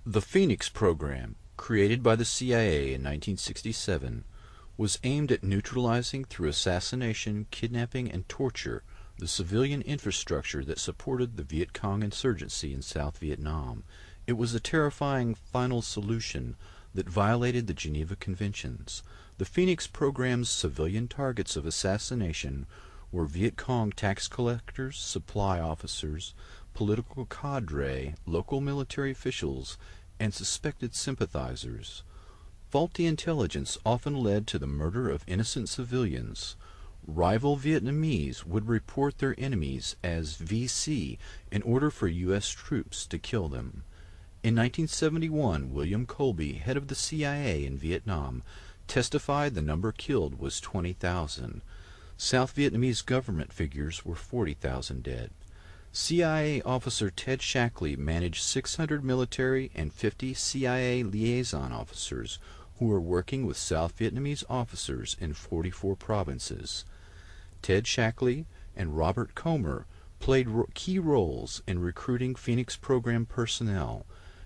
The Phoenix program, created by the CIA in 1967, was aimed at neutralizing through assassination, kidnapping, and torture the civilian infrastructure that supported the Viet Cong insurgency in South Vietnam. It was a terrifying final solution that violated the Geneva Conventions. The Phoenix program's civilian targets of assassination were Viet Cong tax collectors, supply officers, political cadre, local military officials, and suspected sympathizers. Faulty intelligence often led to the murder of innocent civilians. Rival Vietnamese would report their enemies as VC in order for U.S. troops to kill them. In 1971, William Colby, head of the CIA in Vietnam, testified the number killed was 20,000. South Vietnamese government figures were 40,000 dead. CIA officer Ted Shackley managed 600 military and 50 CIA liaison officers who were working with South Vietnamese officers in 44 provinces. Ted Shackley and Robert Comer played key roles in recruiting Phoenix program personnel.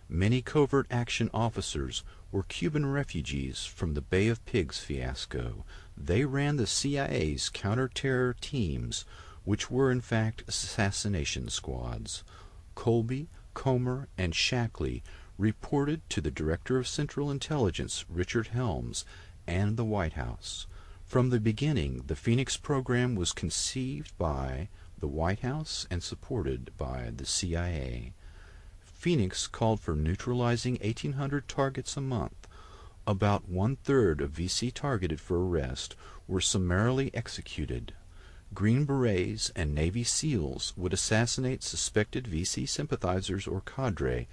Many covert action officers were Cuban refugees from the Bay of Pigs fiasco. They ran the CIA's counter-terror teams, which were in fact assassination squads. Colby, Comer, and Shackley reported to the Director of Central Intelligence, Richard Helms, and the White House. From the beginning, the Phoenix program was conceived by the White House and supported by the CIA. Phoenix called for neutralizing 1,800 targets a month. About one-third of VC targeted for arrest were summarily executed. Green Berets and Navy SEALs would assassinate suspected VC sympathizers or cadre,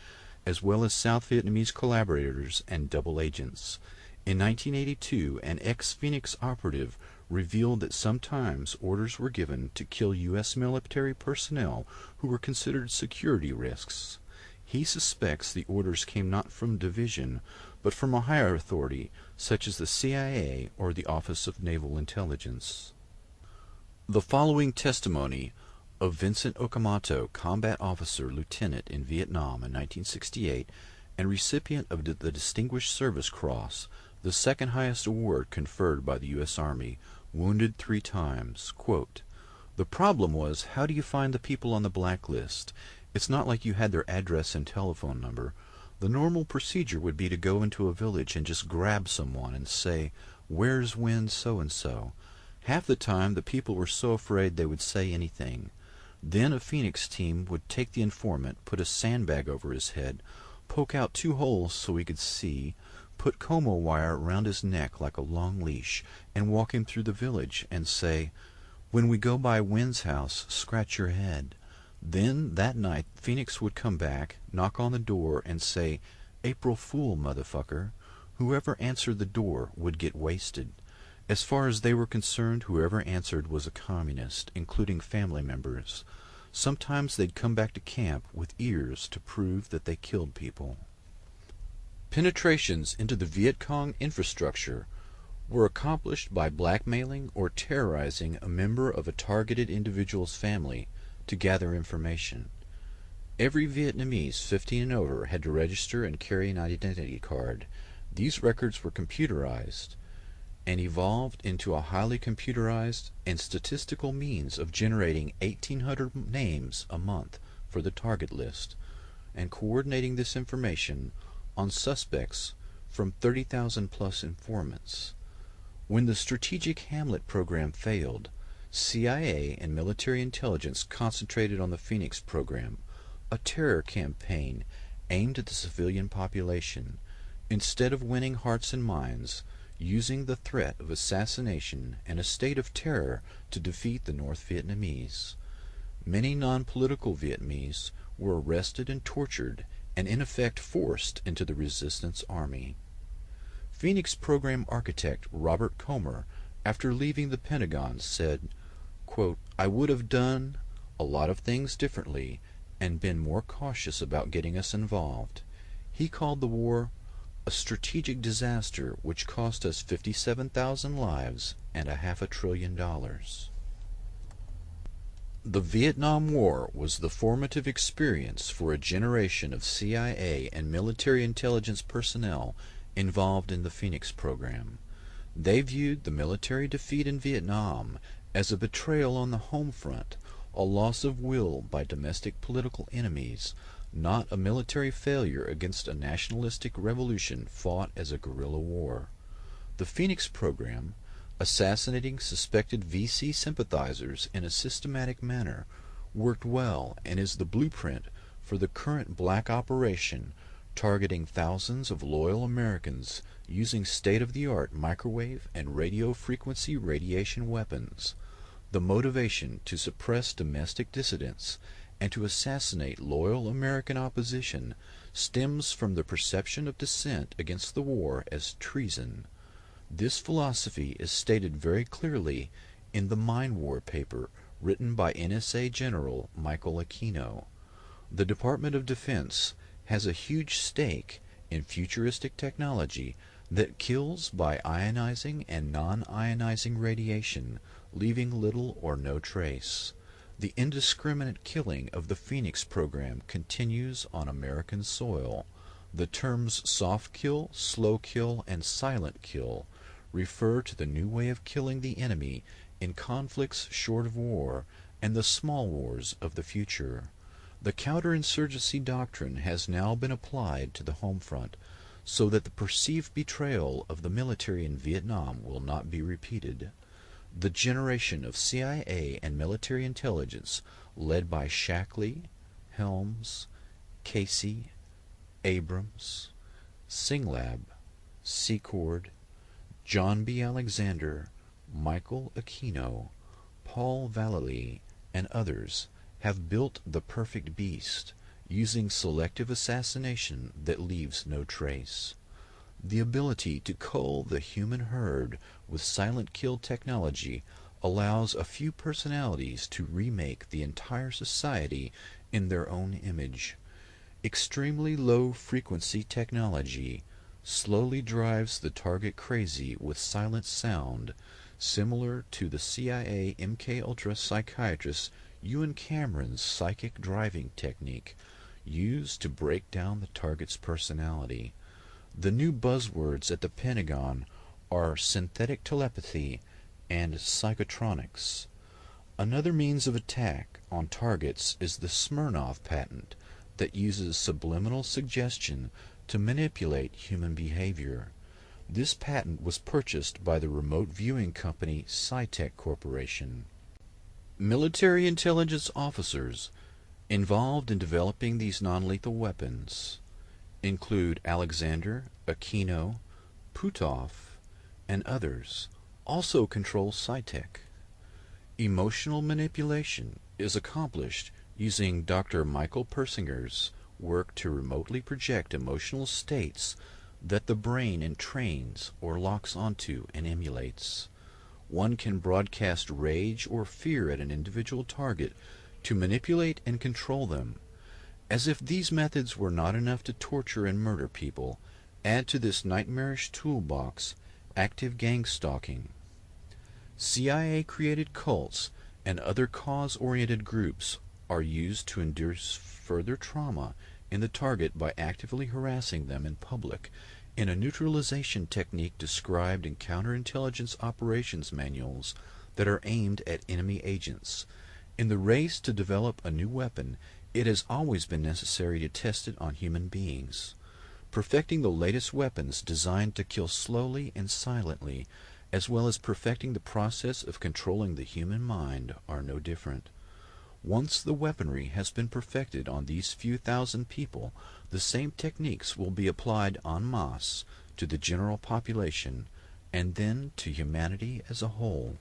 as well as South Vietnamese collaborators and double agents. In 1982, an ex-Phoenix operative revealed that sometimes orders were given to kill U.S. military personnel who were considered security risks. He suspects the orders came not from division, but from a higher authority, such as the CIA or the Office of Naval Intelligence. The following testimony of Vincent Okamoto, combat officer lieutenant in Vietnam in 1968 and recipient of the Distinguished Service Cross, the second highest award conferred by the U.S. Army, wounded 3 times. Quote, "The problem was, how do you find the people on the blacklist? It's not like you had their address and telephone number. The normal procedure would be to go into a village and just grab someone and say, 'Where's Win so-and-so?' Half the time the people were so afraid they would say anything. Then a Phoenix team would take the informant, put a sandbag over his head, poke out 2 holes so he could see, put como wire around his neck like a long leash, and walk him through the village and say, 'When we go by Win's house, scratch your head.' Then that night Phoenix would come back, knock on the door, and say, 'April Fool, motherfucker.' Whoever answered the door would get wasted. As far as they were concerned, whoever answered was a communist, including family members. Sometimes they'd come back to camp with ears to prove that they killed people." Penetrations into the Viet Cong infrastructure were accomplished by blackmailing or terrorizing a member of a targeted individual's family to gather information. Every Vietnamese 15 and over had to register and carry an identity card. These records were computerized and evolved into a highly computerized and statistical means of generating 1,800 names a month for the target list and coordinating this information on suspects from 30,000 plus informants. When the Strategic Hamlet program failed, CIA and military intelligence concentrated on the Phoenix program, a terror campaign aimed at the civilian population. Instead of winning hearts and minds, using the threat of assassination and a state of terror to defeat the North Vietnamese. Many non-political Vietnamese were arrested and tortured and in effect forced into the resistance army. Phoenix program architect Robert Comer, after leaving the Pentagon, said, quote, "I would have done a lot of things differently and been more cautious about getting us involved." He called the war a strategic disaster which cost us 57,000 lives and $500 billion. The Vietnam War was the formative experience for a generation of CIA and military intelligence personnel involved in the Phoenix program. They viewed the military defeat in Vietnam as a betrayal on the home front, a loss of will by domestic political enemies, not a military failure against a nationalistic revolution fought as a guerrilla war. The Phoenix program, assassinating suspected VC sympathizers in a systematic manner, worked well and is the blueprint for the current black operation targeting thousands of loyal Americans using state-of-the-art microwave and radio frequency radiation weapons. The motivation to suppress domestic dissidents and to assassinate loyal American opposition stems from the perception of dissent against the war as treason. This philosophy is stated very clearly in the Mind War paper written by NSA General Michael Aquino. The Department of Defense has a huge stake in futuristic technology that kills by ionizing and non-ionizing radiation, leaving little or no trace. The indiscriminate killing of the Phoenix program continues on American soil. The terms soft kill, slow kill, and silent kill refer to the new way of killing the enemy in conflicts short of war and the small wars of the future. The counterinsurgency doctrine has now been applied to the home front so that the perceived betrayal of the military in Vietnam will not be repeated. The generation of CIA and military intelligence led by Shackley, Helms, Casey, Abrams, Singlab, Secord, John B. Alexander, Michael Aquino, Paul Vallely, and others have built the perfect beast, using selective assassination that leaves no trace. The ability to cull the human herd with silent kill technology allows a few personalities to remake the entire society in their own image. Extremely low frequency technology slowly drives the target crazy with silent sound, similar to the CIA MKUltra psychiatrist Ewan Cameron's psychic driving technique used to break down the target's personality. The new buzzwords at the Pentagon are synthetic telepathy and psychotronics. Another means of attack on targets is the Smirnov patent that uses subliminal suggestion to manipulate human behavior. This patent was purchased by the remote viewing company Scitech Corporation. Military intelligence officers involved in developing these non-lethal weapons include Alexander, Aquino, Puthoff, and others, also control Scitech. Emotional manipulation is accomplished using Dr. Michael Persinger's work to remotely project emotional states that the brain entrains or locks onto and emulates. One can broadcast rage or fear at an individual target to manipulate and control them. As if these methods were not enough to torture and murder people, add to this nightmarish toolbox active gang stalking. CIA-created cults and other cause-oriented groups are used to induce further trauma in the target by actively harassing them in public in a neutralization technique described in counterintelligence operations manuals that are aimed at enemy agents. In the race to develop a new weapon, it has always been necessary to test it on human beings. Perfecting the latest weapons designed to kill slowly and silently, as well as perfecting the process of controlling the human mind, are no different. Once the weaponry has been perfected on these few thousand people, the same techniques will be applied en masse to the general population, and then to humanity as a whole.